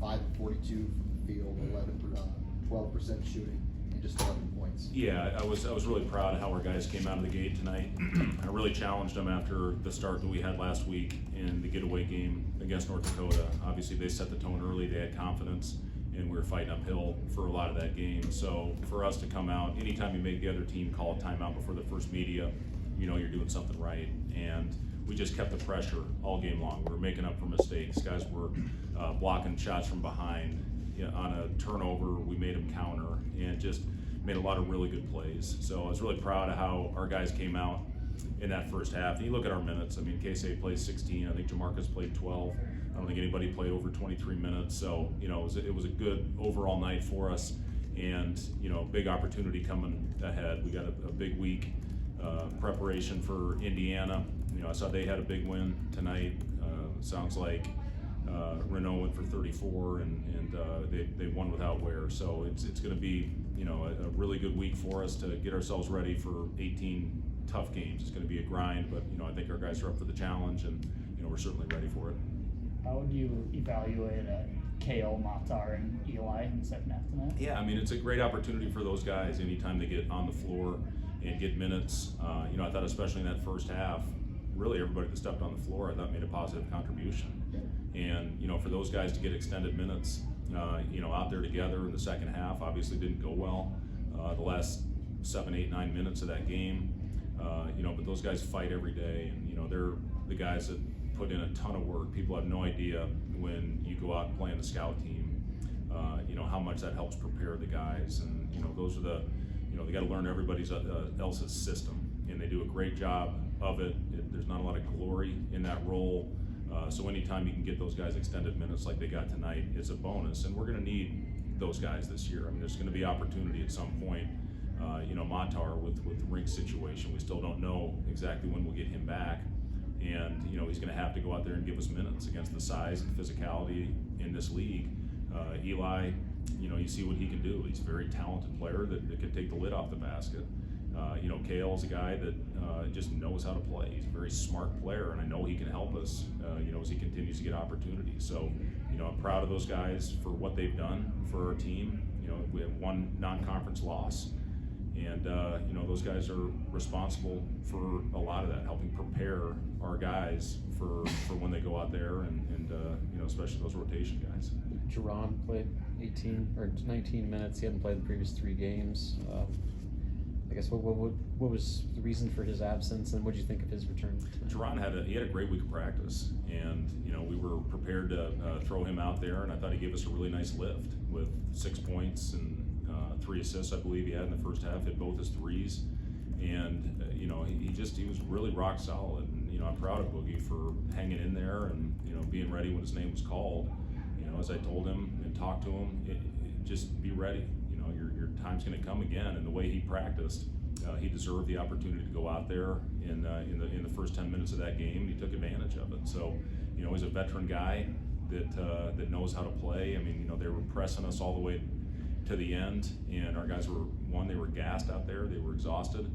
5 of 42 from the field, 12% shooting, and just 11 points. Yeah, I was really proud of how our guys came out of the gate tonight. I really challenged them after the start that we had last week in the getaway game against North Dakota. Obviously, they set the tone early. They had confidence, and we were fighting uphill for a lot of that game. So for us to come out, anytime you make the other team call a timeout before the first media, you know you're doing something right. And we just kept the pressure all game long. We were making up for mistakes. Guys were blocking shots from behind. You know, on a turnover, we made them counter and just made a lot of really good plays. So I was really proud of how our guys came out in that first half. And you look at our minutes. I mean, K-State played 16. I think Jamarcus played 12. I don't think anybody played over 23 minutes. So, you know, it was a good overall night for us. And, you know, big opportunity coming ahead. We got a big week preparation for Indiana. You know, I saw they had a big win tonight. Sounds like Renault went for 34, and they won without wear. So it's going to be, you know, a really good week for us to get ourselves ready for 18 tough games. It's going to be a grind, but you know, I think our guys are up for the challenge, and you know, we're certainly ready for it. How would you evaluate Kale, Matar, and Eli in the second half tonight? Yeah, I mean, it's a great opportunity for those guys anytime they get on the floor and get minutes. You know, I thought especially in that first half, really everybody that stepped on the floor I thought made a positive contribution. And you know, for those guys to get extended minutes, you know, out there together in the second half, obviously didn't go well. The last 7, 8, 9 minutes of that game, you know, but those guys fight every day, and you know, they're the guys that put in a ton of work. People have no idea when you go out and play in the scout team, you know, how much that helps prepare the guys. And you know, those are the, you know, they got to learn everybody else's system, and they do a great job of it. There's not a lot of glory in that role. So anytime you can get those guys extended minutes like they got tonight, it's a bonus, and we're going to need those guys this year. I mean, there's going to be opportunity at some point. You know, Matar with the rink situation, we still don't know exactly when we'll get him back, and you know, he's going to have to go out there and give us minutes against the size and physicality in this league. Eli, you know, you see what he can do. He's a very talented player that can take the lid off the basket. You know, Kale's a guy that just knows how to play. He's a very smart player, and I know he can help us, you know, as he continues to get opportunities. So, you know, I'm proud of those guys for what they've done for our team. You know, we have one non-conference loss, and, you know, those guys are responsible for a lot of that, helping prepare our guys for when they go out there, and you know, especially those rotation guys. Jerron played 18 or 19 minutes. He hadn't played the previous 3 games. I guess what was the reason for his absence, and what did you think of his return tonight? Jerron had a great week of practice, and you know, we were prepared to throw him out there, and I thought he gave us a really nice lift with 6 points and 3 assists, I believe he had in the first half. Hit both his threes, and you know, he was really rock solid. And you know, I'm proud of Boogie for hanging in there and you know, being ready when his name was called. You know, as I told him and talked to him, just be ready. Your time's going to come again, and the way he practiced, he deserved the opportunity to go out there in the first 10 minutes of that game. He took advantage of it. So, you know, he's a veteran guy that knows how to play. I mean, you know, they were pressing us all the way to the end, and our guys they were gassed out there. They were exhausted,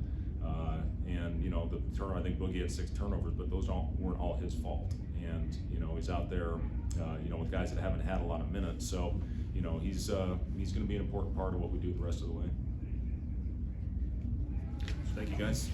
and you know, I think Boogie had 6 turnovers, but those weren't all his fault. And you know, he's out there, you know, with guys that haven't had a lot of minutes. So, you know, he's going to be an important part of what we do the rest of the way. Thank you, guys.